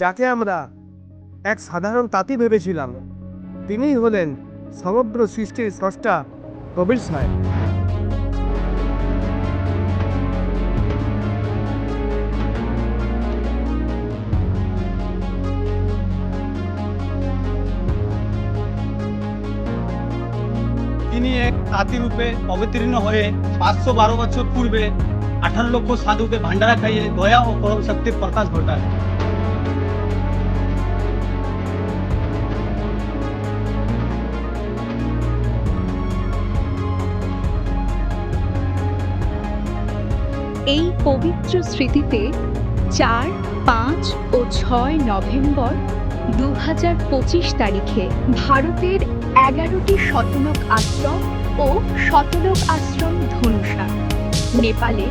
যাকে আমরা এক সাধারণ তাঁতি ভেবেছিলাম, তিনিই হলেন সমগ্র সৃষ্টির স্রষ্টা কবির সাহেব। তিনি এক তাঁতি রূপে অবতীর্ণ হয়ে 512 বছর পূর্বে 18 লক্ষ সাধুকে ভান্ডারা খাইয়ে দয়া ও পরম শক্তির প্রকাশ ঘটায়। এই পবিত্র স্মৃতিতে 4, 5 ও 6 নভেম্বর 2025 তারিখে ভারতের 11টি শতনক আশ্রম ও শতনক আশ্রম ধনুষা, নেপালে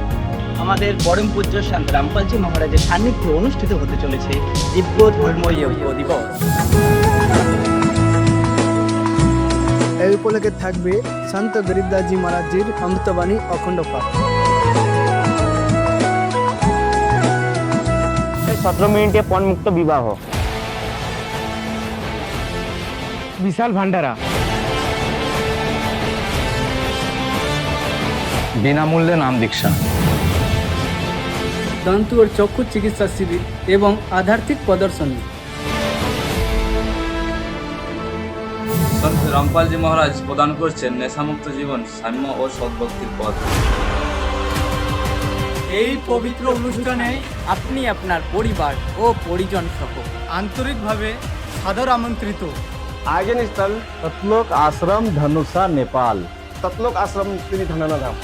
আমাদের পরম পূজ্য সন্ত রামপালজি মহারাজের সান্নিধ্যে অনুষ্ঠিত হতে চলেছে দিব্য ধর্মযজ্ঞ দিবস। এই উপলক্ষে থাকবে সন্ত গরিবদাসজি মহারাজজির অমৃতবাণী অখণ্ড পাঠ। 17 মিনিটে পণমুক্ত বিবাহ, বিশাল ভান্ডারা, বিনামূল্যে নাম দীক্ষা, দন্ত ও চক্ষু চিকিৎসা শিবির এবং আধ্যাত্মিক প্রদর্শনী। সন্ত রামপালজি মহারাজ প্রদান করছেন নেশামুক্ত জীবন, সাম্য ও সদ্ভক্তির পথ। এই পবিত্র অনুষ্ঠানে আপনি আপনার পরিবার ও পরিজন সহ আন্তরিকভাবে সাদর আমন্ত্রিত। आयोजन स्थल सतलोक आश्रम धनुषा नेपाल। সতলোক আশ্রম, তিনি ধনাধাম।